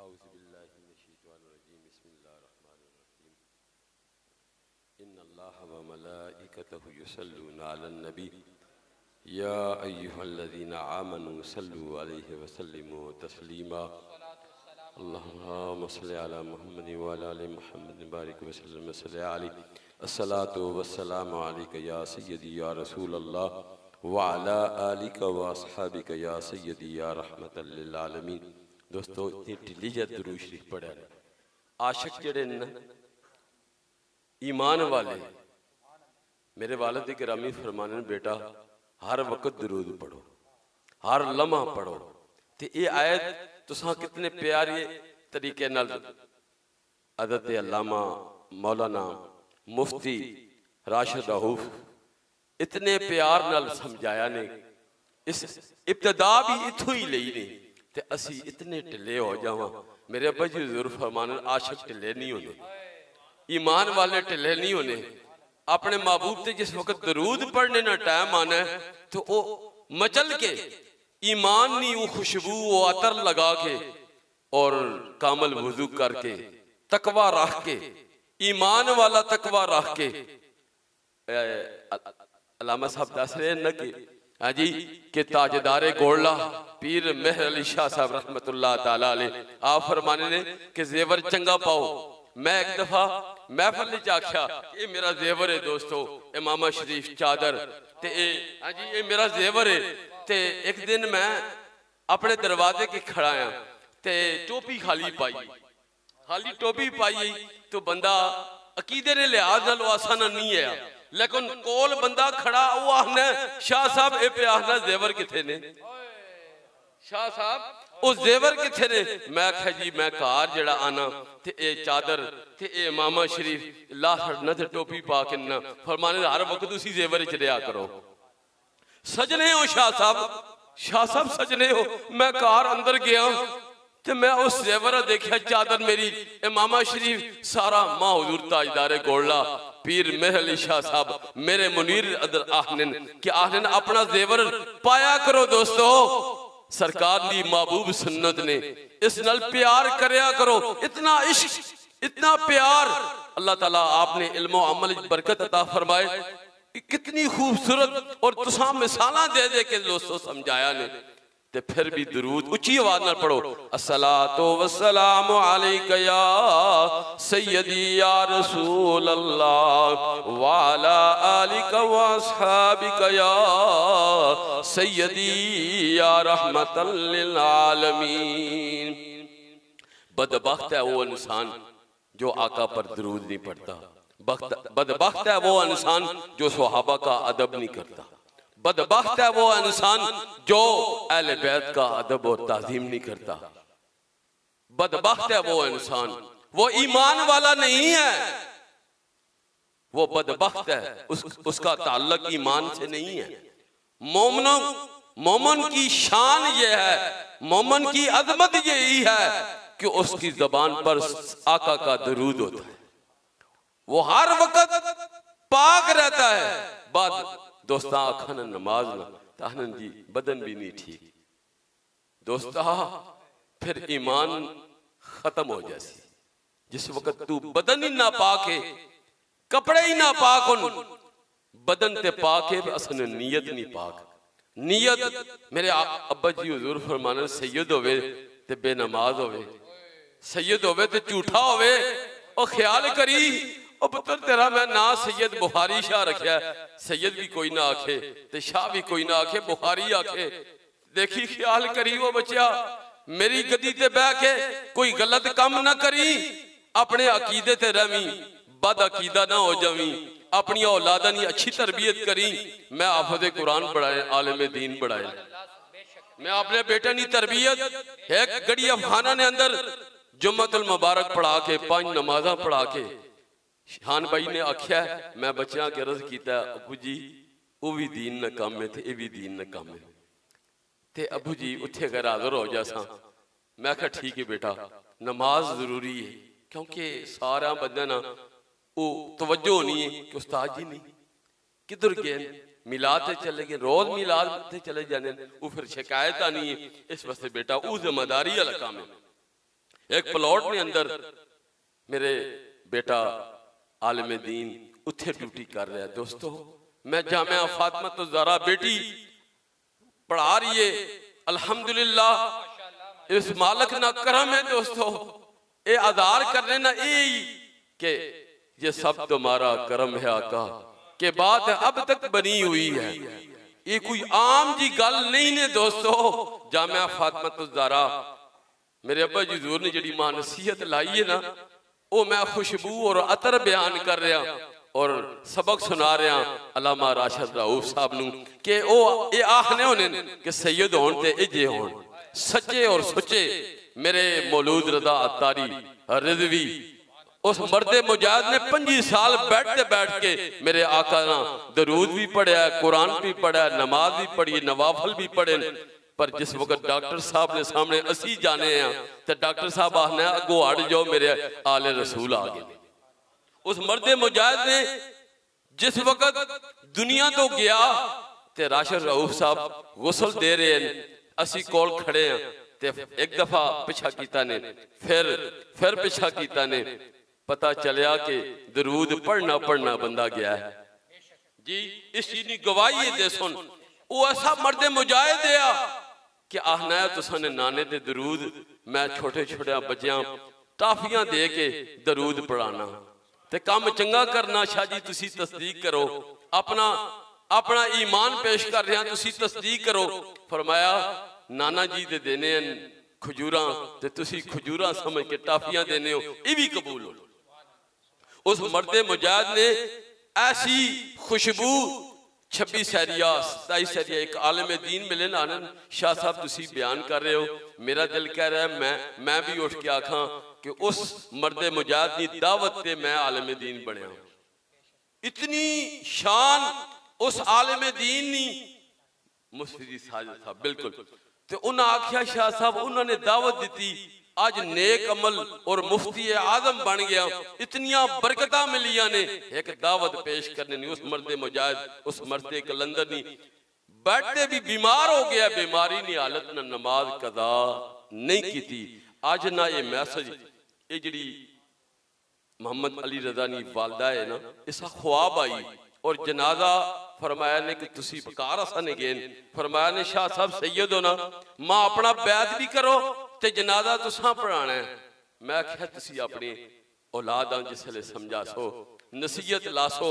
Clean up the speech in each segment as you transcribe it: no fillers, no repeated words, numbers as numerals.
औज़ुबिल्लाहिमिनश्शैतानिर्रजीम बिस्मिल्लाहिर्रहमानिर्रहीम इन्नल्लाह व मलाइकतहु युसल्लूना अलन नबी या अय्युहल्लज़ीना आमनू सल्लू अलैहि व सल्लिमू तस्लीमा अल्लाहुम्मा सल्लि अला मुहम्मदिन व अला आलि मुहम्मदिन बारिक व सल्लिम व सल्लि अलैहि अस्सलातु वस्सलामु अलैका या सय्यदी या रसूलल्लाह व अला आलिका व अस्हाबिका या सय्यदी या रहमतल लिल आलमीन। दोस्तों इतनी ढिली जद दुरूद शरीफ पढ़ा है आशिक जड़े न ईमान वाले मेरे वालिद गिरामी फरमाने बेटा हर वक्त दुरूद पढ़ो, हर लम्हा पढ़ो। ते ये आयत तुसा कितने प्यारे तरीके नाल हज़रत अल्लामा मौलाना मुफ्ती राशिद रऊफ इतने प्यार नाल समझाया ने। इस इब्तदा भी इथों ही लई ने ते असी इतने ढिले हो जावा। मेरे अब्बा जी हुज़ूर फरमाने आशिक ढिले नहीं होने, ईमान वाले ढिले नहीं होने। अपने महबूब ते जिस वक्त दरूद पढ़ने ना टाइम आना है तो वो मचल के ईमान नहीं, वो खुशबू वो अतर लगा के और कामल वुजू करके तकवा रख के ईमान वाला तकवा रख के अल्लामा साहब दस रहे न कि हाँ जी के ताजदारे गोला पीर मेहर अली शाह साहब रहमतुल्लाह ताला अलैह आप फरमाने ने कि जेवर चंगा पाओ। मैं एक दफा महफिल च आख्या ये मेरा जेवर है दोस्तों, इमामा शरीफ चादर ते हाँ जी ये मेरा जेवर है। ते एक दिन मैं अपने दरवाजे के खड़ा आया ते टोपी खाली पाई, खाली टोपी पाई तो बंदा अकीदे ने लिहाज नाल आसाना नहीं है, लेकिन कोल बंदा खड़ा वो आखना शाह साहब ए पे आखना जेवर किथे ने, शाह साहब वो जेवर किथे ने। मैं आख्या जी मैं घर जड़ा आना ते ए चादर ते ए इमामा शरीफ ला छड़ना ते टोपी पा के ना फरमाने हर वक्त उसी जेवर च रहा करो। सजने हो शाह साहब, शाह साहब सजने हो। मैं घर अंदर गया ते मैं उस जेवर देखा चादर मेरी इमामा शरीफ सारा मां हुजूर ताजदारे गोला पीर मेहर अली शाह साहब मेरे मुनीर अदर आहनन कि आहनन अपना जेवर पाया करो। दोस्तों सरकार दी महबूब सुन्नत ने इस नाल प्यार करया करो। इतना इश्क इतना प्यार अल्लाह ताला आपने इल्म और अमल बरकत अता फरमाए। कितनी खूबसूरत और तुसा मिसाला दे दे के दोस्तों समझाया ने ते फिर भी दुरूद उच्ची आवाज नाल पढ़ो। अस्सलातु वस्सलामु अलैका या सय्यदी या रसूल अल्लाह व अला आलिका व अस्हाबिका या सय्यदी या रहमतल लिल आलमीन। बदबख्त है वो इंसान जो आका पर दुरूद नहीं पढ़ता, बदबख्त है वो इंसान जो सहाबा का अदब नहीं करता, बदबख्त है वो इंसान जो अहले बैत का अदब और ताज़ीम नहीं करता, बदबख्त है वो इंसान वो ईमान वाला नहीं है, वो बदबख्त है उसका ताल्लुक ईमान से नहीं है। मोमन की शान ये है, मोमन की अजमत यही है कि उसकी जबान पर आका का दरूद होता है, वो हर वक्त पाक रहता है। बाद दोस्ता खान नमाज ना ताहनन जी बदन भी नहीं ठीक दोस्ता फिर ईमान खत्म हो जासी। जिस वक्त तू बदन ही ना पाक है कपड़े ही ना पाक हो बदन ते पाक है असन नीयत नहीं पाक। नीयत मेरे अब्बा जी हुजूर फरमाने सैयद होवे ते बेनमाज होवे, सैयद होवे ते झूठा होवे। और ख्याल करी ओ पुत्र तेरा मैं ना सैयद बुखारी शाह रखा, सैयद भी कोई ना आखे ते शाह भी कोई ना आखे बुखारी आखे। देखी ख्याल करी वो बच्चा मेरी गद्दी ते बह के कोई गलत काम ना करी, अपने अकीदे ते रवी, बद अकीदा ना हो जावी, अपनी औलादा नी अच्छी तरबियत करी। मैं हाफिज़े कुरान पढ़ाए, आलिम दीन पढ़ाए, मैं अपने बेटे नी तरबियत एक गड़ी अफखाना ने अंदर जुम्मतुल मुबारक पढ़ा के 5 नमाजा पढ़ा के शान भाई ने आख्या मैं बच्चों के अर्ज किया अबू जी वो भी दीन न काम है ये भी दीन न काम है ते अबू जी उत्थे अगर हाजिर हो जासा। मैं आख्या ठीक है बेटा नमाज जरूरी है क्योंकि सारा बंदा ना वो तवज्जो नहीं है कि उस्ताद जी नहीं किधर गए मिलाद चले गए, रोज मिलाद चले जाने वो फिर शिकायत आनी है। इस वास्ते बेटा वो जिम्मेदारी वाला काम है। एक प्लॉट ने अंदर मेरे बेटा आलिम दीन उत्थे ड्यूटी कर रहा है। दोस्तों मैं जामिया फातिमा तो ज़हरा बेटी पढ़ा रही है, अल्हम्दुलिल्लाह इस मालिक ना करम है। दोस्तों ये आधार करने ना यही कि ये सब तुम्हारा करम है आका के बात अब तक बनी हुई है, ये कोई आम जी गल नहीं ने। दोस्तों जामिया फातिमा तो ज़हरा मेरे अब्बा जी हुज़ूर ने जी मां नसीहत लाई है ना, वो मैं खुशबू और अतर बयान कर रहा और सबक सुना रहा अल्लामा राशिद रऊफ साहब नू कि ओ ये आखने होने कि सैयद होन ते इजे होन, सच्चे और सुच्चे। मेरे मौलूद रज़ा अत्तारी रिज़वी उस मर्दे मुजाहिद ने 25 साल बैठ के मेरे आका ना दरूद भी पढ़ा, कुरान भी पढ़ा, नमाज भी पढ़ी, नवाफल भी पढ़े। पर जिस वक्त डॉक्टर साहब ने सामने असी जाने हैं तो डॉक्टर साहब आखना अगो हट जाओ, मेरे आले रसूल आ गए। उस मर्दे मुजाहिद ने जिस वक्त दुनिया तो गया ते राशिद रऊफ साहब गुसल दे रहे हैं, असी कोल खड़े हैं ते एक दफा पिछा कीता ने, फिर पिछा कीता ने, पता चलिया कि दरूद पढ़ना बंदा गया है जी। इस चीज की गवाही दे सुन वो ऐसा मर्दे मुजाहिद दिया कि आखना है तुसाने नाने दे दरूद मैं छोटे छोटे बच्चों टाफियां दे के दरूद पढ़ाना ते काम चंगा करना। शाह जी तुसी तस्दीक करो, अपना ईमान पेश कर रहे हैं, तुसी तस्दीक करो। फरमाया नाना जी दे देने खजूरा ते तुसी खजूरा समझ के टाफियां देने हो, ये भी कबूल हो। उस मर्दे मुजाहिद ने ऐसी खुशबू 26 सैरिया 27 सैरिया एक आलिम दीन मिले ना शाह साहब तुसी बयान कर रहे हो, मेरा दिल कह रहा है मैं भी उठ के आखा कि उस मर्दे मुजाहिद की दावत पे मैं आलिम दीन बनया। इतनी शान उस आलिम दीन नी मुफती साजिद साहब बिल्कुल तो उन्हें आख्या शाह साहब उन्होंने दावत दी, आज नेक अमल और मुफ्ती आजम बन गया, इतनिया बरकत मिलिया ने एक दावत पेश करने नहीं। उस मर्दे मुजाहिद उस मर्दे कलंदर नी बैठे भी बीमार हो गया, बीमारी नी हालत ना नमाज कदा नहीं की थी। आज ना ये मैसेज ये जी मोहम्मद अली रजा नी वालदा है ना, इसा ख्वाब आई और जनाजा फरमाया ने कि तुसी बकार असा ने गए, फरमाया ने शाह साहब सैयद हो ना, मां अपना बैत भी करो ते जनाजा तुसा पढ़ाना है। मैं आख्या तुसी अपनी औलाद जिसले समझा सो नसीहत लासो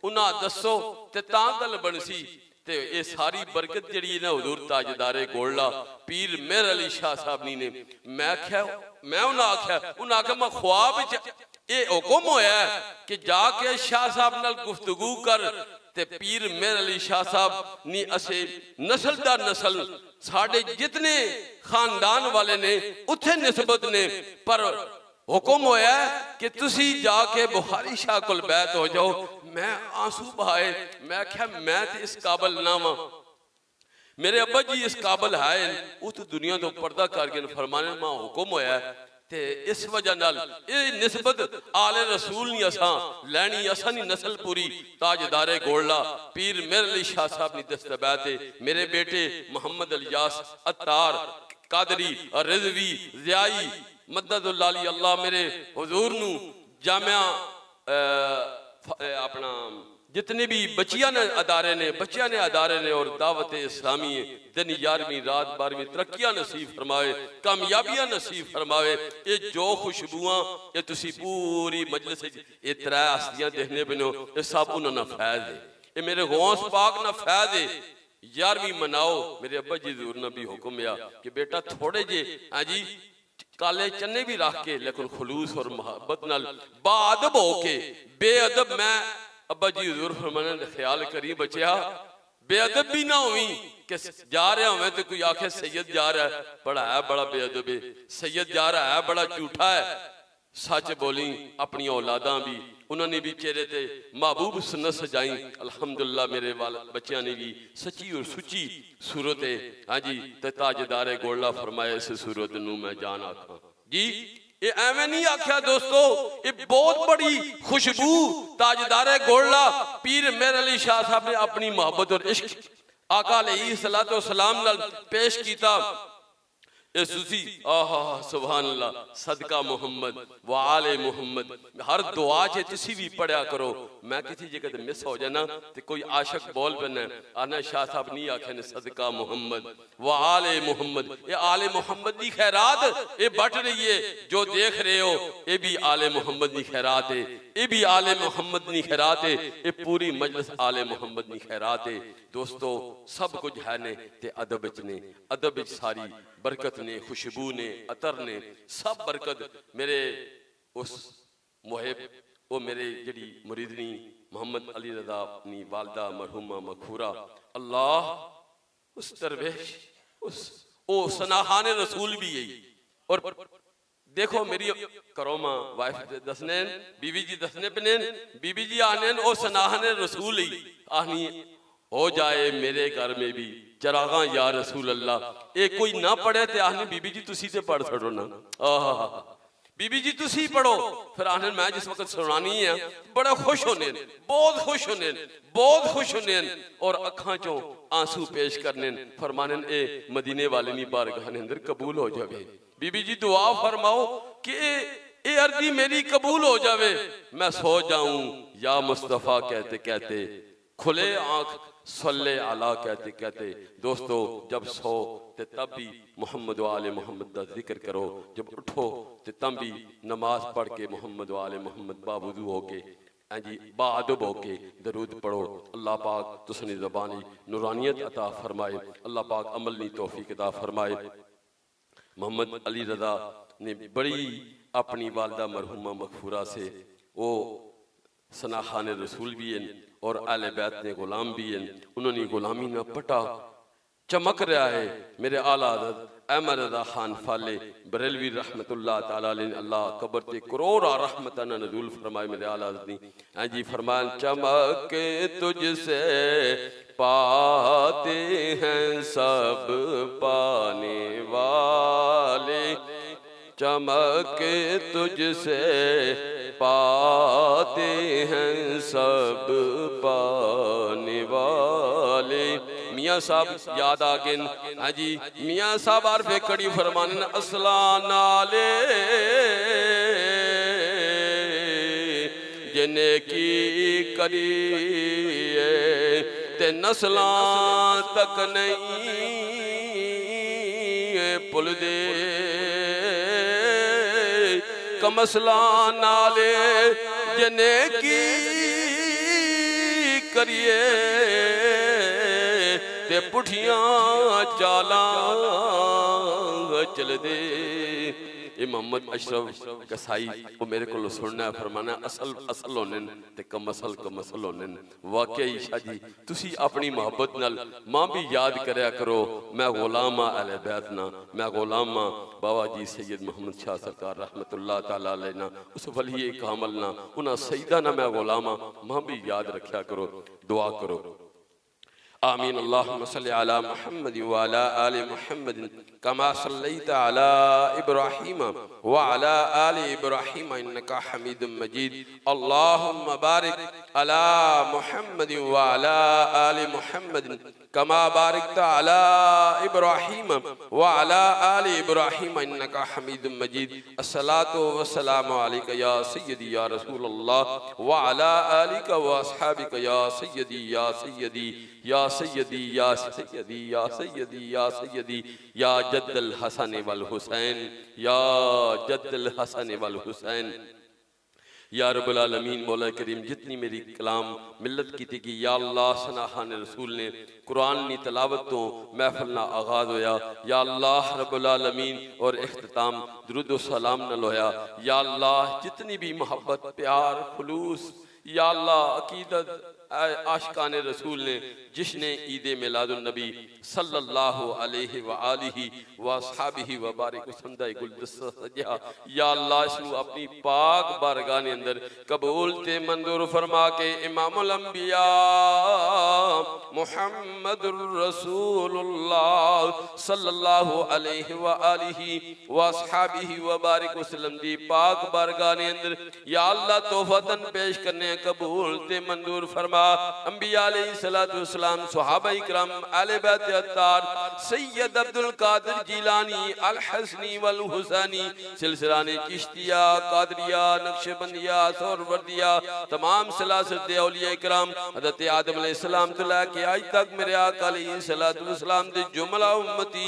उन्हें दसो ते तां गल बनसी ते ये सारी बरकत जड़ी ना हुजूर ताजदारे गोल्ला पीर मेहर अली शाह साहब ने मैं आख्या उन्हें आख्या मैं ख्वाब ये हुक्म होया कि जाके शाह साहब नाल गुफ्तगू कर ते पीर मेहर अली शाह साहब नी असे नस्ल दर नस्ल साढ़े जितने खानदान वाले ने उथे निस्बत ने, पर हुक्म होया कि तुसी जाके बुखारी शाह कोल बैत हो जाओ। मैं आंसू बहाए, मैं आख्या मैं ते इस काबल ना वा, मेरे अब्बा जी इस काबल है वो तो दुनिया तो पर्दा कर गए। फरमाने मां हुक्म होया ते इस वजह नाल ये निस्बत आले रसूल नी असा लैनी, असा नी नस्ल पूरी ताजदारे गोल्ला पीर मेहर अली शाह साहब नी दस्तबैत मेरे बेटे मोहम्मद अलियास अत्तार कादरी और रिजवी ज़ियाई मददुल्लाह अली अल्लाह मेरे हुजूर नू जामिया अपना जितने भी बच्चियां ने अदारे ने और दावत इस्लामी दिन 11वीं रात 12वीं तरक्कियां नसीब फरमावे, कामयाबियां नसीब फरमावे। ये जो खुशबुआं ये तुसी पूरी मजलिस ये त्रै हस्तियां देखने बनो ये सब उन्होंने फैज है, ये मेरे गौस पाक ना फैज है। 11वीं मनाओ। मेरे अब्बा जी हुजूर ने भी हुक्म या कि बेटा थोड़े जे हाँ जी काले चन्ने भी रख के लेकिन खुलूस और मोहब्बत नाल बाअदब होके बेअदब मैं अब्बा जी हुजूर फरमाने ख्याल करी बचिया बेअदब भी ना हुई कि जा रहा हूं तो कोई आखे सैयद जा रहा है बड़ा है बड़ा बेअदब है, सैयद जा रहा है बड़ा झूठा है। सच बोली अपनी औलादा भी उन्होंने भी चेहरे ते महबूब सुन्नत सजाई। अल्हम्दुलिल्लाह मेरे वाले बच्चियां ने भी सच्ची और सुची सूरत है हाँ जी ते ताजदारे गोल्ला फरमाया इस सूरत नू मैं जान आखा जी। ये एवं नहीं आख्या दोस्तों, ये बहुत बड़ी खुशबू ताजदारे गोल्ला पीर मेहर अली शाह साहब ने अपनी मोहब्बत और इश्क आका अलैहिस्सलातु वस्सलाम नाल पेश कीता। सुसी आहा सुभान अल्लाह सदका मुहम्मद व आले मुहम्मद हर दुआ च तुसी भी पढ़िया करो। मैं किसी जगह ते मिस हो जाना ते कोई आशिक बोल बना आना शाह साहब नहीं आखे ने सदका मुहम्मद व आले मुहम्मद। ये आले मुहम्मद दी खैरात ये बट रही है, जो देख रहे हो ये भी आले मुहम्मद दी खैरात है, ये भी आले मुहम्मद दी खैरात है, ये पूरी मजलिस आले मुहम्मद दी खैरात है। दोस्तों सब कुछ है ने ते अदब विच ने, अदब विच सारी बरकत ने, खुशबू ने, अतर ने, सब बरकत मेरे उस मुहिब वो मेरे जड़ी मुरीदनी मोहम्मद अली रज़ा अपनी वालदा मरहुमा मखूरा अल्लाह उस दरवेश उस ओ सनाहान रसूल भी यही। और देखो मेरी करोमा वाइफ दसने बीबी जी दसने पे बीबी जी आने ओ सनाहान रसूल ही आनी हो जाए मेरे घर में भी चरागा या रसूल अल्लाह। एक कोई ना पढ़े ते आने बीबी जी तुसी से पढ़ छड़ो ना, बीबी जी तुसी पढ़ो। फिर आने मैं जिस वक्त सुनानी है बड़ा खुश होने, बहुत खुश होने, बहुत खुश होने और अखा चो आंसू पेश करने फरमाने ए मदीने वाले नी बारगाह ने अंदर कबूल हो जावे। बीबी जी दुआ फरमाओ कि ए अर्जी मेरी कबूल हो जावे, मैं सो जाऊं या मुस्तफा कहते कहते, खुले आंख सल्ले अला कहते कहते। दोस्तों जब सो ते तब भी मोहम्मद वाले मोहम्मद का जिक्र करो, जब उठो ते तब भी नमाज पढ़ के मोहम्मद वाले मोहम्मद बावुजू होके जी बाअदब होके दरूद पढ़ो। अल्लाह पाक तुसनी ज़बानी नूरानियत अता फरमाए, अल्लाह पाक अमल नी तौफीक अता फरमाए। मोहम्मद अली रज़ा ने बड़ी अपनी वालदा मरहुमा मगफूरा से वो सनाखान रसूल भी हैं और आले बैत ने गुलाम भी हैं, उन्होंने गुलामी ना पटा चमक रहा है। मेरे आला हज़रत अहमद रज़ा खान फाले बरेलवी रहमतुल्लाह ताला अलैह अल्लाह कब्र ते करोड़ा रहमतन नज़ूल फरमाए। मेरे आला हज़रत ने जी फरमान चमक तुझसे पाते हैं सब पाने वाले, चमक तुझसे पाते हैं सब पाने वाले। मियाँ साहब याद आ गए हाँ जी, मियाँ साहब आरफे कड़ी फरमाने असला नाले जिन्हें की करी ते नस्ला तक नहीं पुल दे कमसला नाले जिन्हें की करिए ते पुठियां चाला चल दे। ये मोहम्मद अशरफ कसाई वो मेरे को सुनना है फरमाना असल असल होने ते कमसल कमसल होने। वाकई शाह जी तुसी अपनी मोहब्बत नाल मां भी याद करया करो, मैं गुलाम आ अहले बैत ना, मैं गुलाम आ बाबा जी सैयद मोहम्मद शाह सरकार रहमतुल्लाह ताला अलैह ना, उस वली कामल ना, उन्हां सईदा ना मैं गुलाम आ। मां भी याद रखा करो, दुआ करो। आमीन। अल्लाहुम्मा सल्लि अला मुहम्मद व अला आलि मुहम्मद कमा सल्लैता अला इब्राहीम व अला आलि इब्राहीम इन्नका हमीदुम मजीद। अल्लाहुम्मा बारिक अला मुहम्मद व अला आलि मुहम्मद कमा बारिकता अला इब्राहीम व अला आलि इब्राहीम इन्नका हमीदुम मजीद। अस्सलातु वस्सलामु अलैका या सय्यदी या रसूल अल्लाह व अला आलिका व अस्हाबिका या सय्यदी या सय्यदी या सय्यदी या सय्यदी या सय्यदी या सय्यदी या जद्दल हसन वल हुसैन या जद्दल हसन वल हुसैन या रब्बुल आलमीन। मौला करीम जितनी मेरी कलाम मिल्लत की थी कि या अल्लाह सनाखान रसूल ने कुरान नी तलावत तो महफिल ना आगाज होया, या अल्लाह रब्बुल आलमीन और इख्तिताम दुरूद व सलाम न होया। या अल्लाह जितनी भी मोहब्बत प्यार खुलूस या अल्लाह अकीदत आशिकान रसूल ने जिसने ईद मिलादुन नबी सल्लल्लाहु अलैहि व आलिहि व अस्हाबिहि व बारिक वसल्लम गुलदस्ता सजा, या अल्लाह इसनु अपनी पाक बारगाह के अंदर कबूल ते मंजूर फरमा के इमामुल अंबिया मुहम्मदुर रसूलुल्लाह सल्लल्लाहु अलैहि व आलिहि व अस्हाबिहि व बारिक वसल्लम दी पाक बारगाह के अंदर या अल्लाह तोहफतन पेश करने कबूल ते मंजूर फरमा फरमा। अंबिया अलैहिस्सलातु वस्सलाम, सहाबा इकराम, आले बैत अत्तार, सैयद अब्दुल कादिर जिलानी, अल हसनी वल हुसैनी, सिलसिलाने चिश्तिया, कादरिया, नक्शबंदिया, सोहरवर्दिया, तमाम सलासत औलिया इकराम हज़रत आदम अलैहिस्सलाम तो लेके आज तक मेरे आका अलैहिस्सलातु वस्सलाम दे जुमला उम्मती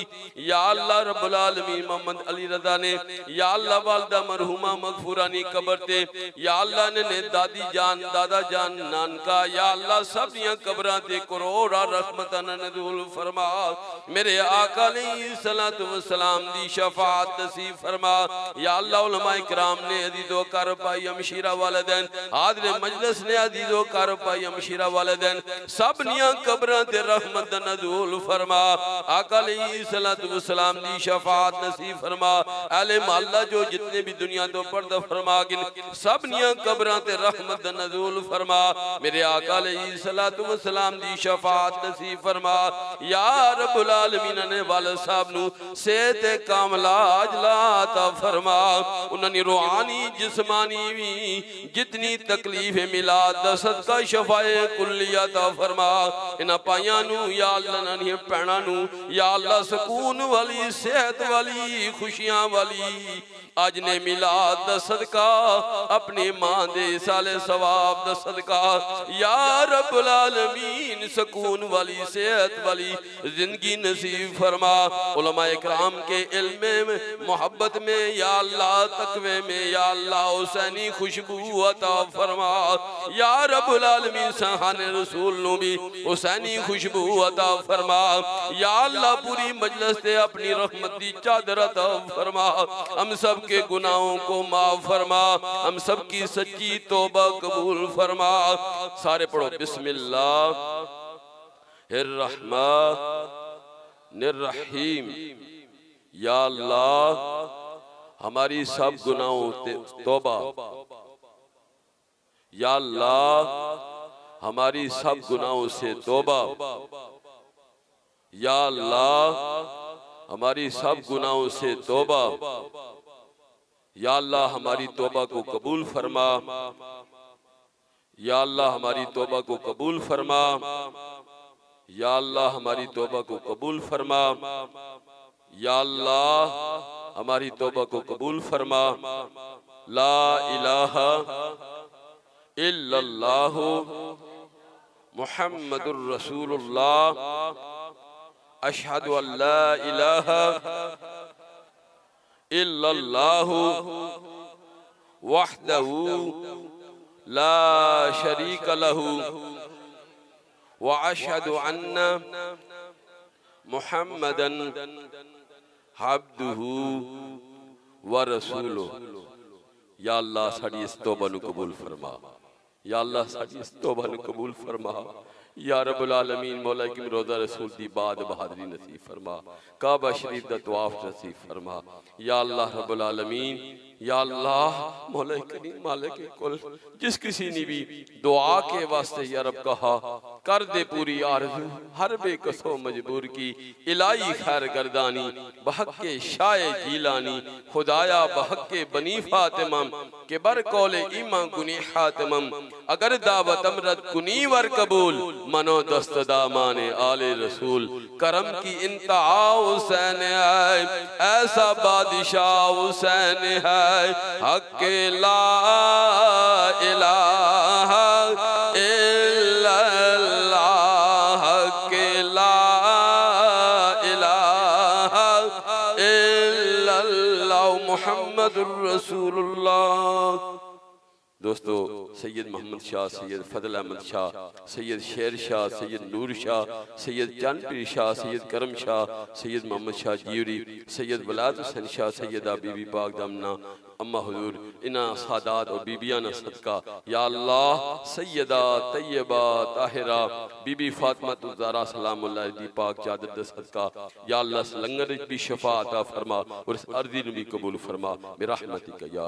या अल्लाह रब्बुल आलमीन मोहम्मद अली रज़ा ने या अल्लाह वालदा मरहुमा मगफूरानी कब्र ते या अल्लाह ने दादी जान दादा जान नानका या अल्लाह सब दियां कब्रां ते करोड़ रहमतन नज़ूल फरमा। मेरे आका अलैहिस्सलातु वस्सलाम दी शफाअत नसीब फरमा। या अल्लाह उलमा इकराम ने अज़ीज़ो कर पाई हमशीरा वालिदैन हाज़िर मजलिस ने अज़ीज़ो कर पाई हमशीरा वालिदैन सब दियां कब्रां ते रहमत नज़ूल फरमा। आका अलैहिस्सलातु वस्सलाम दी शफाअत नसीब फरमा। अहले मोहल्ला जो जितने भी दुनिया तो पर्दा फरमा गिन सब नियां कब्रां ते रहमत नज़ूल फरमा। मेरे आका अलैहिस्सलातु वस्सलाम दी शफाअत नसीब फरमा। या रब्बुल आलमीन ने वालिद साहब नु सेहत कामला अजला अता फरमा। उन्होंने रूहानी जिस्मानी भी जितनी तकलीफ मिलाद दा सदका शफाए कुल्लिया अता फरमा। इन्हां पाइयां नु या अल्लाह नानी भैणां नु या अल्लाह सुकून वाली सेहत वाली खुशियां वाली आज ने मिलाद दा सदका अपनी मां दे साले सवाब दा सदका या रब्बुल आलमीन सुकून वाली सेहत वाली जिंदगी नसीब फरमा। उलमा इकराम के इल्म में मोहब्बत में या अल्लाह तकवे में या अल्लाह हुसैनी खुशबू अता फरमा। या रब्बुल आलमीन सहाने रसूल नु भी हुसैनी खुशबू अता फरमा। या अल्लाह पूरी मजलिस से अपनी रहमत दी चादर अता फरमा। हम सब के गुनाहों को माफ फरमा। हम सब की सच्ची तौबा कबूल फरमा। सारे पढ़ो बिस्मिल्लाह रहमानिर रहीम। या अल्लाह हमारी सब गुनाहों से तौबा। या अल्लाह हमारी सब गुनाहों से तौबा। या अल्लाह हमारी सब गुनाहों से तौबा। या अल्लाह हमारी तौबा को कबूल फरमा। या अल्लाह हमारी तौबा को कबूल फरमा। या अल्लाह हमारी तौबा को कबूल फरमा। या अल्लाह हमारी तौबा को कबूल फरमा। ला इलाहा इल्लल्लाह मुहम्मदुर रसूलुल्लाह अशहदु अल्ला इलाहा इल्लल्लाहु वहदहु ला शरीका लहु व अशहदु अन्ना मुहम्मदन अब्दुहु व रसूलुहु। या अल्लाह साडी इस तौबा नू कबूल फरमा। या अल्लाह साडी इस तौबा नू कबूल फरमा। या रब्बुल आलमीन मौला की रोज़ा रसूल दी बाद बहादरी नसीब फरमा। काबा शरीफ दा तवाफ नसीब फरमा। या अल्लाह रब्बुल आलमीन या अल्लाह मौला करीम मालिक कुल जिस किसी ने भी दुआ के वास्ते या रब कहा कर दे पूरी आरज़ू हर बेकसो मजबूर की इलाही खैर गर्दानी बहक के शाये जीलानी खुदाया बहक के बनी फातिमम के बर कौले ईमा गुनी हातिमम अगर दावत अमरत कुनी वर कबूल मनो दस्तदा माने आले रसूल करम की इंतहा हुसैन है ऐसा बादशाह हुसैन है हक ला इलाहा इल्लल्लाह हक ला इलाहा इल्लल्लाह मुहम्मदुर रसूलुल्लाह। दोस्तों सैयद मोहम्मद शाह, सैयद फजल अहमद शाह, सैयद शेर शाह, सैयद नूर शाह, सैयद जानपीर शाह, सैयद करम शाह, सैयद मोहम्मद शाह जीवरी, सैयद वलाद हुसैन शाह, सैयदा बीबी पाक दामना अम्मा हुजूर इना सादात और बीबियां ना सदका या अल्लाह सैयदा तैयबा ताहिरा बीबी फातिमा ज़हरा सलामुल्लाह दी पाक चादर दा सदका या अल्लाह लंगर भी शफा अता फरमा और इस अर्ज़ी भी कबूल फरमा बिरहमतिक या